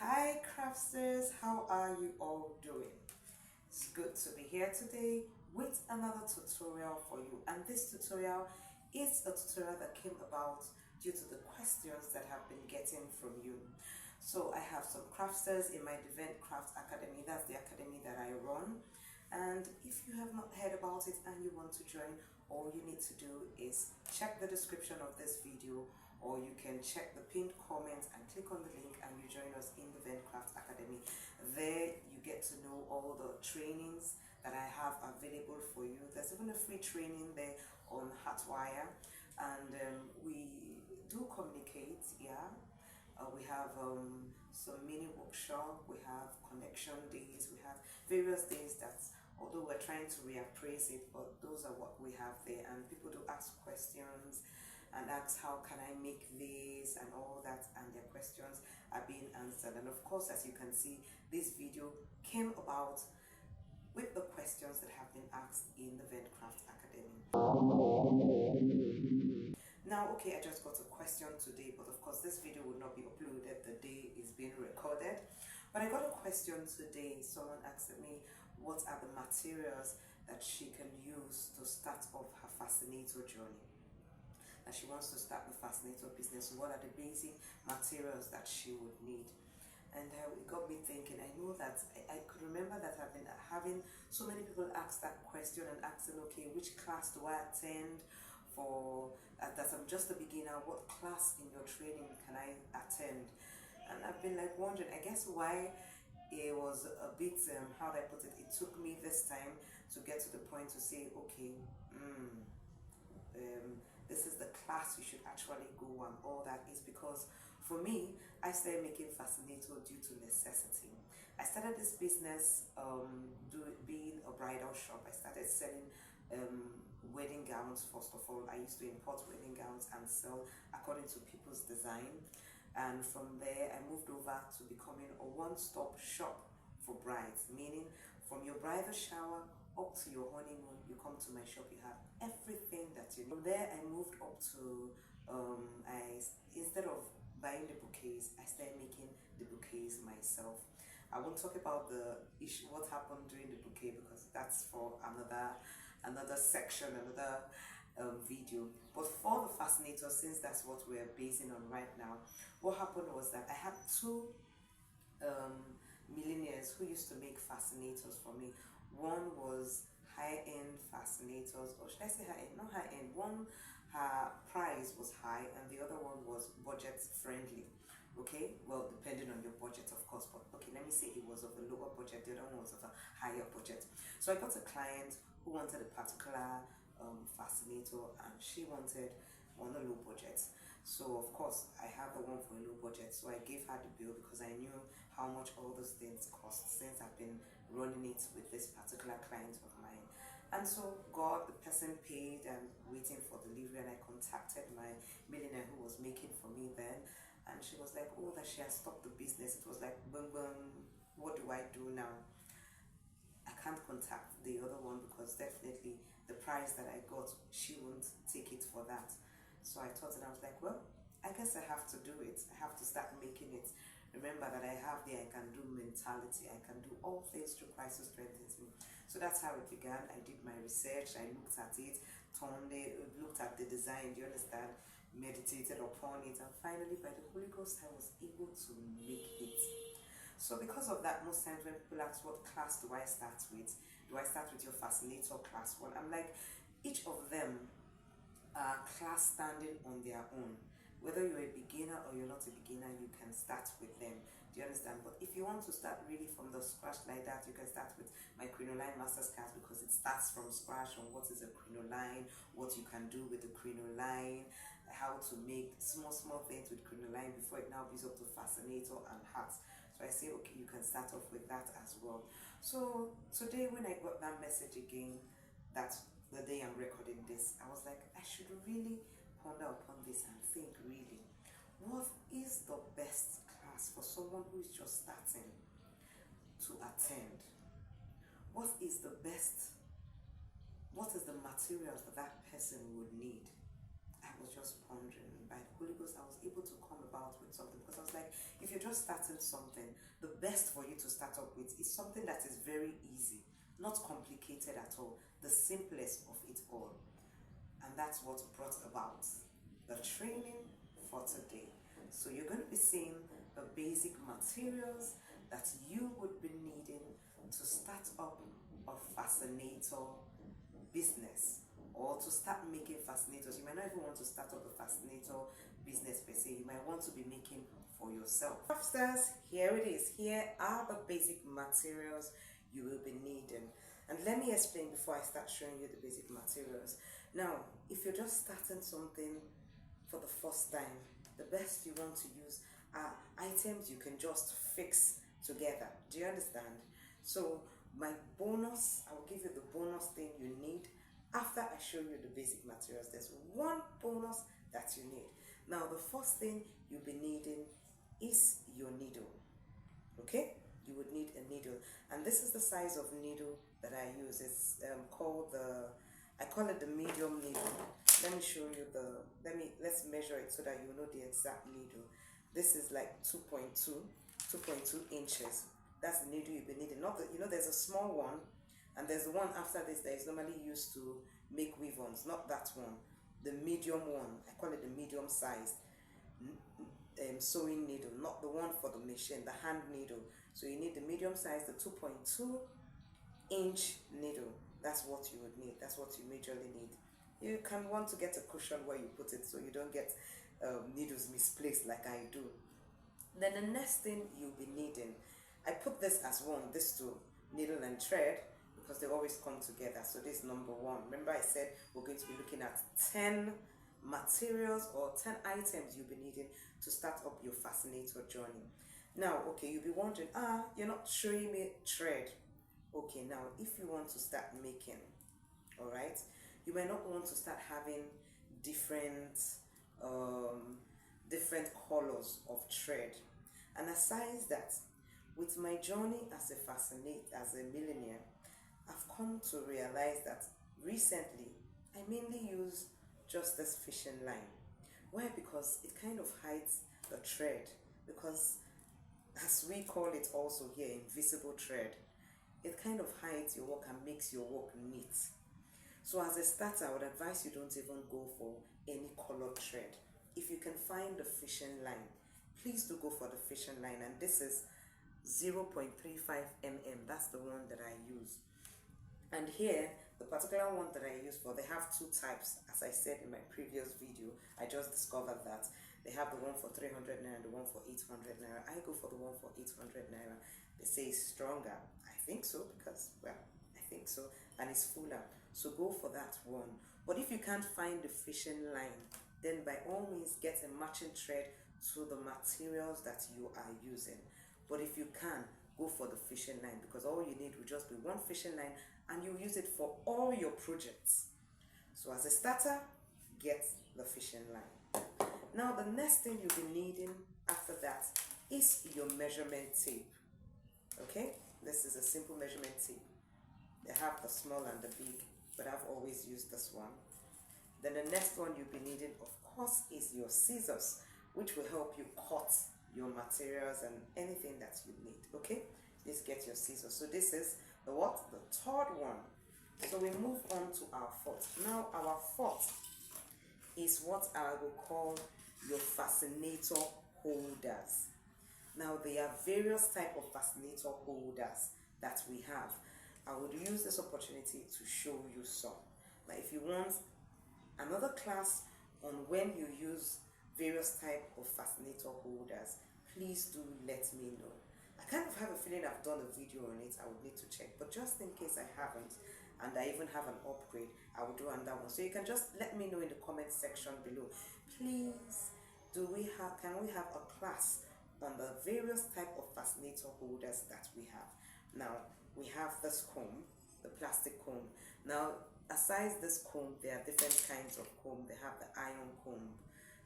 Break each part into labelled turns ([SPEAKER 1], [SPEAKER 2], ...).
[SPEAKER 1] Hi crafters, how are you all doing? It's good to be here today with another tutorial for you, and this tutorial is a tutorial that came about due to the questions that have been getting from you. So I have some crafters in my Event Craft Academy. That's the academy that I run, and if you have not heard about it and you want to join, all you need to do is check the description of this video, or you can check the pinned comment and click on the link and you join us in the Craft Academy. There you get to know all the trainings that I have available for you. There's even a free training there on Hotwire, and we do communicate. Yeah, we have some mini workshop, we have connection days, we have various days that, although we're trying to reappraise it, but those are what we have there. And people do ask questions and ask how can I make this and all that, and their questions are being answered. And of course, as you can see, this video came about with the questions that have been asked in the Craft Academy. Now, okay, I just got a question today, but of course this video will not be uploaded the day it's being recorded. But I got a question today. Someone asked me what are the materials that she can use to start off her Fascinator journey. That she wants to start the Fascinator business. What are the basic materials that she would need? And it got me thinking. I know that I could remember that I've been having so many people ask that question and asking, okay, which class do I attend for, that I'm just a beginner, what class in your training can I attend? And I've been like wondering, I guess why it was a bit, how do I put it, it took me this time to get to the point to say, okay, this is the class you should actually go, and all that is because for me, I started making Fascinator due to necessity. I started this business being a bridal shop. I started selling wedding gowns. First of all, I used to import wedding gowns and sell according to people's design, and from there I moved over to becoming a one-stop shop for brides, meaning from your bridal shower up to your honeymoon, you come to my shop, you have everything that you need. From there I moved up to instead of buying the bouquets, I started making the bouquets myself. I won't talk about the issue, what happened during the bouquet, because that's for another section, another video. But for the Fascinator, since that's what we're basing on right now, what happened was that I had two millionaires who used to make fascinators for me. One was high-end fascinators, or should I say high-end? Not high-end. One, her price was high, and the other one was budget friendly. Okay, well, depending on your budget, of course, but okay, let me say it was of a lower budget, the other one was of a higher budget. So I got a client who wanted a particular fascinator, and she wanted on a low budget. So of course I have the one for a low budget, so I gave her the bill because I knew how much all those things cost, since I've been running it with this particular client of mine. And so the person paid and waiting for delivery, and I contacted my millionaire who was making for me then, and she was like, oh, that she has stopped the business. It was like, boom boom, what do I do now? I can't contact the other one because definitely the price that I got, she won't take it for that. So I thought, and I was like, well, I guess I have to do it. I have to start making it. Remember that I have the I can do mentality. I can do all things through Christ who strengthens me. So that's how it began. I did my research. I looked at it, looked at the design. Do you understand? Meditated upon it, and finally, by the Holy Ghost, I was able to make it. So because of that, most times when people ask what class do I start with, do I start with your Fascinator class 1? I'm like, each of them are class standing on their own. Whether you're a beginner or you're not a beginner, you can start with them. Do you understand? But if you want to start really from the scratch like that, you can start with my crinoline master's class, because it starts from scratch on what is a crinoline, what you can do with the crinoline, how to make small things with crinoline before it now builds up to Fascinator and hearts. So I say, okay, you can start off with that as well. So today when I got that message again, that the day I'm recording this, I was like, I should really ponder upon this and think really, what is the best class for someone who is just starting to attend? What is the materials that person would need? I was just pondering, and by the Holy Ghost, I was able to come about with something, because I was like, if you're just starting something, the best for you to start up with is something that is very easy, not complicated at all, the simplest of it all. And that's what brought about the training for today. So you're going to be seeing the basic materials that you would be needing to start up a fascinator business, or to start making fascinators. You might not even want to start up a fascinator business per se. You might want to be making for yourself. Upstairs, here it is. Here are the basic materials you will be needing. And let me explain before I start showing you the basic materials. Now, if you're just starting something for the first time, the best you want to use are items you can just fix together. Do you understand? So my bonus, I will give you the bonus thing you need after I show you the basic materials. There's one bonus that you need. Now the first thing you'll be needing is your needle. Okay, you would need a needle, and this is the size of needle that I use. It's called I call it the medium needle. Let me show you let's measure it so that you know the exact needle. This is like 2.2 inches. That's the needle you'll be needing. Not the, there's a small one, and there's the one after this that is normally used to make weave-ons. Not that one. The medium one. I call it the medium size sewing needle, not the one for the machine, the hand needle. So you need the medium size, the 2.2-inch needle. That's what you would need. That's what you majorly need. You can want to get a cushion where you put it so you don't get needles misplaced like I do. Then the next thing you'll be needing, I put this as one, this two, needle and thread, because they always come together. So this is number one. Remember I said we're going to be looking at 10 materials or 10 items you'll be needing to start up your fascinator journey. Now, okay, you'll be wondering, you're not showing me thread. Okay, now if you want to start making, all right, you might not want to start having different colors of thread. And aside that, with my journey as a millionaire, I've come to realize that recently I mainly use just this fishing line. Why? Because it kind of hides the thread, because as we call it also here, invisible thread, it kind of hides your work and makes your work neat. So as a starter, I would advise you don't even go for any colored thread. If you can find the fishing line, please do go for the fishing line. And this is 0.35 mm. That's the one that I use. And here, the particular one that I use they have two types. As I said in my previous video, I just discovered that they have the one for 300 naira and the one for 800 naira. I go for the one for 800 naira. They say it's stronger. I think so, because, well, I think so. And it's fuller. So go for that one. But if you can't find the fishing line, then by all means get a matching thread to the materials that you are using. But if you can, go for the fishing line, because all you need will just be one fishing line and you use it for all your projects. So as a starter, get the fishing line. Now the next thing you'll be needing after that is your measurement tape. Okay, this is a simple measurement tape. They have the small and the big, but I've always used this one. Then the next one you'll be needing, of course, is your scissors, which will help you cut your materials and anything that you need. Okay, please get your scissors. So this is the what? The third one. So we move on to our fourth. Now our fourth is what I will call your fascinator holders. Now there are various type of fascinator holders that we have. I would use this opportunity to show you some. Now if you want another class on when you use various type of fascinator holders, please do let me know. I kind of have a feeling I've done a video on it. I would need to check, but just in case I haven't, and I even have an upgrade, I will do another one. So you can just let me know in the comment section below. Please, can we have a class on the various type of fascinator holders that we have? Now we have this comb, the plastic comb. Now aside this comb, there are different kinds of comb. They have the iron comb,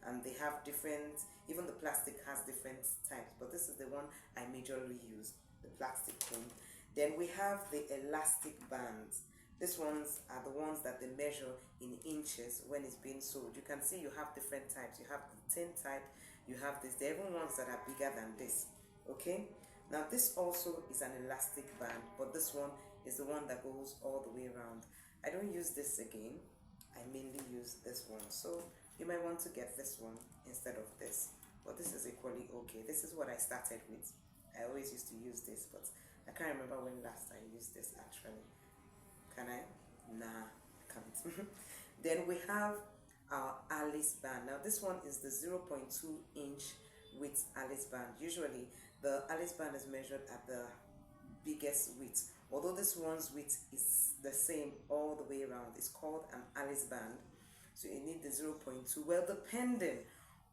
[SPEAKER 1] and they have different, even the plastic has different types, but this is the one I majorly use, the plastic comb. Then we have the elastic bands. These ones are the ones that they measure in inches when it's being sold. You can see you have different types. You have the thin type, you have this. There are even ones that are bigger than this. Okay? Now this also is an elastic band, but this one is the one that goes all the way around. I don't use this again. I mainly use this one. So you might want to get this one instead of this. But this is equally okay. This is what I started with. I always used to use this, but I can't remember when last I used this actually. Can I? Nah, I can't. Then we have our Alice band. Now this one is the 0.2 inch width Alice band. Usually the Alice band is measured at the biggest width. Although this one's width is the same all the way around. It's called an Alice band. So you need the 0.2. Well, depending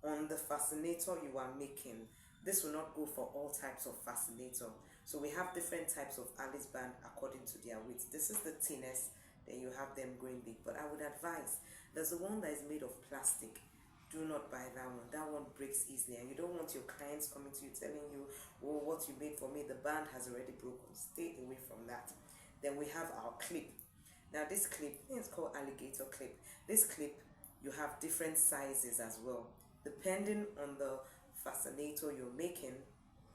[SPEAKER 1] on the fascinator you are making, this will not go for all types of fascinator. So we have different types of Alice band according to their width. This is the thinnest, then you have them going big. But I would advise, there's the one that is made of plastic. Do not buy that one. That one breaks easily, and you don't want your clients coming to you telling you, oh, what you made for me, the band has already broken. Stay away from that. Then we have our clip. Now this clip, I think it's called alligator clip. This clip, you have different sizes as well. Depending on the fascinator you're making,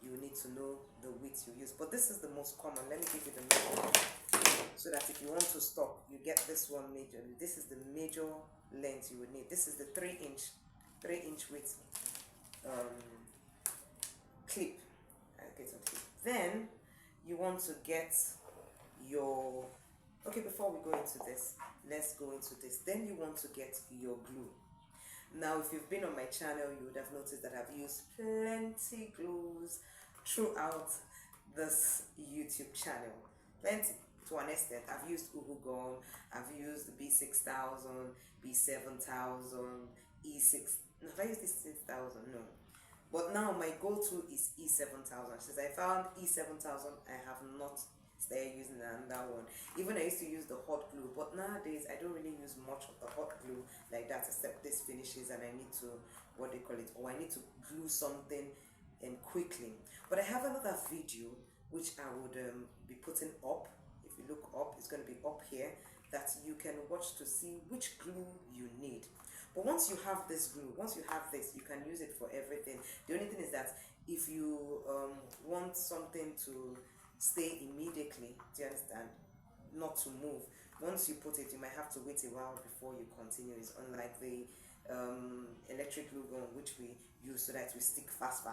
[SPEAKER 1] you need to know the width you use. But this is the most common. Let me give you the measurement so that if you want to stop, you get this one majorly. This is the major length you would need. This is the 3-inch width um, clip. Alligator clip. Then you want to get your, okay, before we go into this, let's go into this. Then you want to get your glue. Now if you've been on my channel, you would have noticed that I've used plenty glues throughout this YouTube channel. Plenty, to an extent. I've used Uhu Gum, I've used B6000, B7000, E6. No, have I used this 6000? No. But now my go-to is E7000. Since I found E7000, I have not started using another one. Even I used to use the hot glue, but nowadays I don't really use much of the hot glue like that, except this finishes and I need to, what they call it, or I need to glue something and quickly. But I have another video which I would be putting up. If you look up, it's going to be up here, that you can watch to see which glue you need. But once you have this glue, once you have this, you can use it for everything. The only thing is that if you want something to stay immediately, do you understand? Not to move. Once you put it, you might have to wait a while before you continue. It's unlike the electric glue gun, which we use so that we stick fast.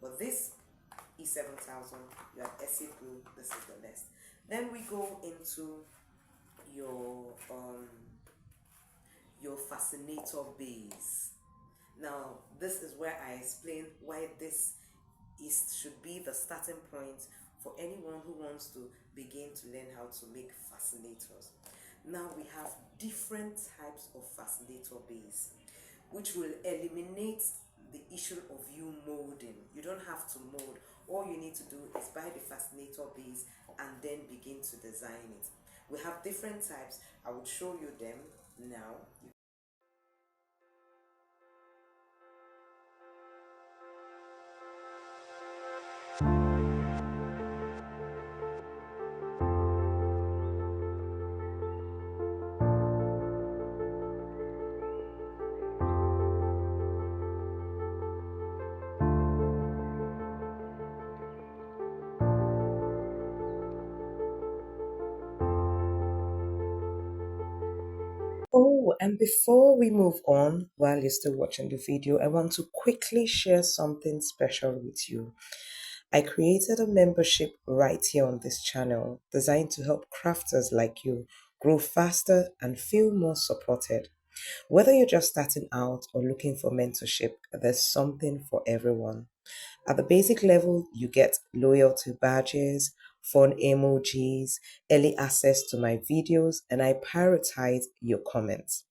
[SPEAKER 1] But this E7000, you have acid glue. This is the best. Then we go into your your fascinator base. Now this is where I explain why this should be the starting point for anyone who wants to begin to learn how to make fascinators. Now we have different types of fascinator base, which will eliminate the issue of you molding. You don't have to mold. All you need to do is buy the fascinator base and then begin to design it. We have different types. I will show you them now. Oh, and before we move on, while you're still watching the video, I want to quickly share something special with you. I created a membership right here on this channel designed to help crafters like you grow faster and feel more supported. Whether you're just starting out or looking for mentorship, there's something for everyone. At the basic level, you get loyalty badges, fun emojis, early access to my videos, and I prioritize your comments.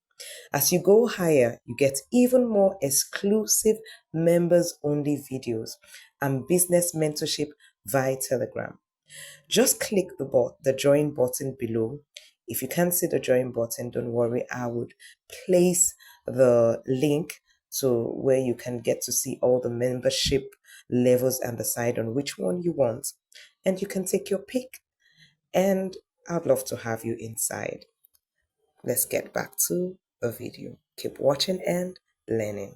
[SPEAKER 1] As you go higher, you get even more exclusive members only videos and business mentorship via Telegram. Just click the join button below. If you can't see the join button, don't worry. I would place the link to where you can get to see all the membership levels and decide on which one you want. And you can take your pick. And I'd love to have you inside. Let's get back to the video. Keep watching and learning.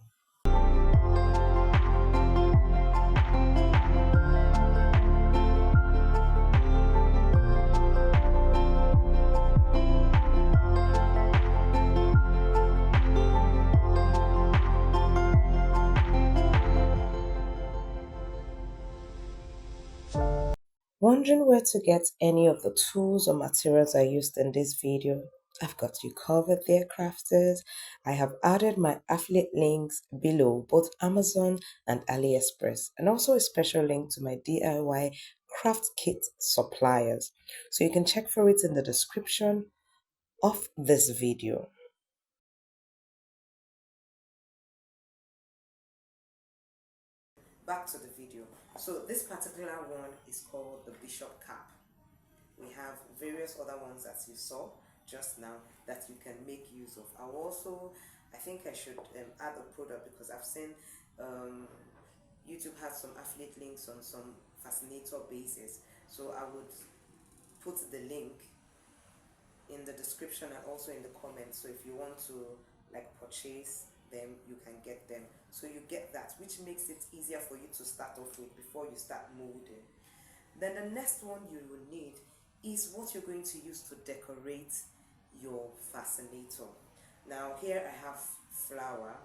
[SPEAKER 1] Wondering where to get any of the tools or materials I used in this video? I've got you covered there, crafters. I have added my affiliate links below, both Amazon and AliExpress, and also a special link to my DIY craft kit suppliers. So you can check for it in the description of this video. Back to the video. So this particular one is called the Bishop Cap. We have various other ones that you saw just now that you can make use of. I think I should add a product because I've seen um, YouTube has some affiliate links on some Fascinator bases. So I would put the link in the description and also in the comments. So if you want to like purchase them, you can get them. So you get that, which makes it easier for you to start off with before you start molding. Then the next one you will need is what you're going to use to decorate your fascinator. Now here I have flour,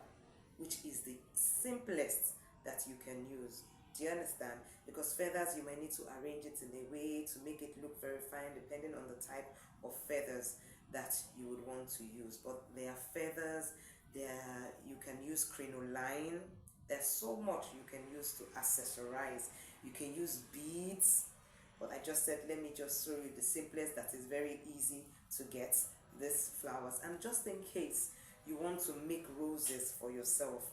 [SPEAKER 1] which is the simplest that you can use. Do you understand? Because feathers, you might need to arrange it in a way to make it look very fine depending on the type of feathers that you would want to use. But there are feathers, you can use crinoline. There's so much you can use to accessorize. You can use beads, but I just said let me just show you the simplest that is very easy to get, these flowers. And just in case you want to make roses for yourself,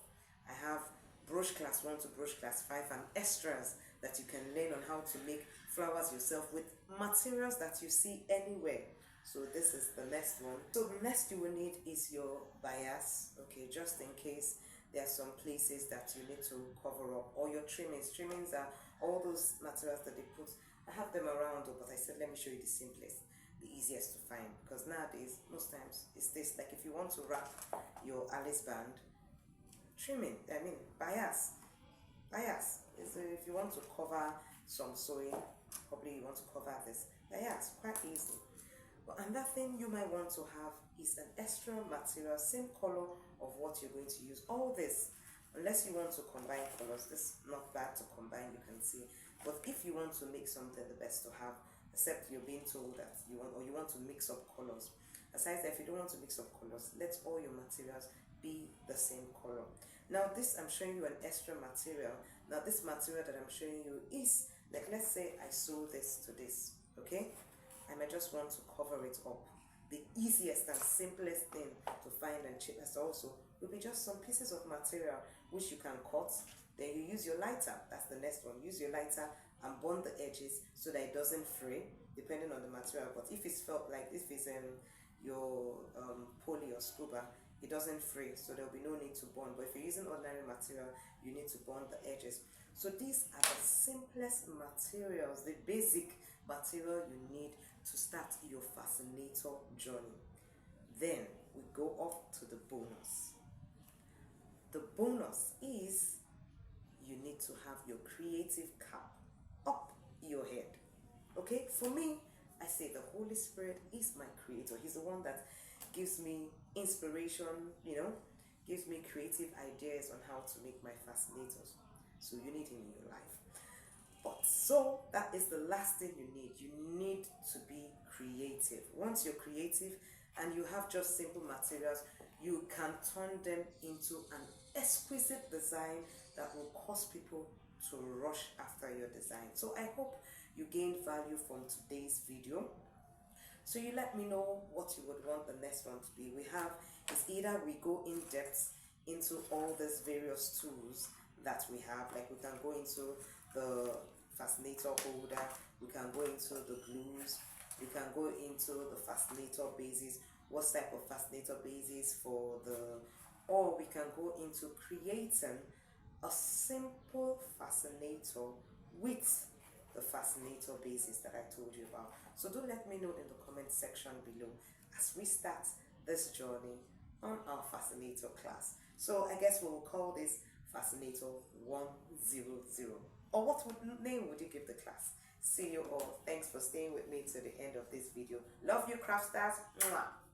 [SPEAKER 1] I have brush class 1 to brush class 5 and extras that you can learn on how to make flowers yourself with materials that you see anywhere. So this is the next one. So the next you will need is your bias, okay, just in case there are some places that you need to cover up, or your trimmings. Trimmings are all those materials that they put. I have them around, but I said let me show you the simplest, the easiest to find, because nowadays most times it's this, like if you want to wrap your Alice band, trimming, bias is if you want to cover some sewing, probably you want to cover this. Bias, quite easy. But another thing you might want to have is an extra material, same color of what you're going to use. All this, unless you want to combine colors, this is not bad to combine, you can see. But if you want to make something, the best to have, except you're being told that you want, or you want to mix up colors. Aside that, if you don't want to mix up colors, let all your materials be the same color. Now this, I'm showing you an extra material. Now this material that I'm showing you is, like, let's say I sew this to this, okay? I might just want to cover it up. The easiest and simplest thing to find and cheapest also will be just some pieces of material which you can cut. Then you use your lighter. That's the next one. Use your lighter and burn the edges so that it doesn't fray, depending on the material. But if it's felt like if it's your poly or scuba, it doesn't fray, so there will be no need to burn. But if you're using ordinary material, you need to burn the edges. So these are the simplest materials, the basic material you need to start your fascinator journey. Then we go up to the bonus. The bonus is you need to have your creative cap up your head. Okay, for me, I say the Holy Spirit is my creator. He's the one that gives me inspiration, gives me creative ideas on how to make my fascinators. So you need him in your life. But so that is the last thing you need. You need to be creative. Once you're creative and you have just simple materials, you can turn them into an exquisite design that will cause people to rush after your design. So I hope you gained value from today's video. So you let me know what you would want the next one to be. We have is either we go in depth into all these various tools that we have, like we can go into the fascinator holder, we can go into the glues, we can go into the fascinator bases, what type of fascinator bases for the, or we can go into creating a simple fascinator with the fascinator basis that I told you about. So do let me know in the comment section below as we start this journey on our Fascinator class. So I guess we will call this Fascinator 100. Or what name would you give the class? See you all. Thanks for staying with me to the end of this video. Love you, craft stars. Mwah.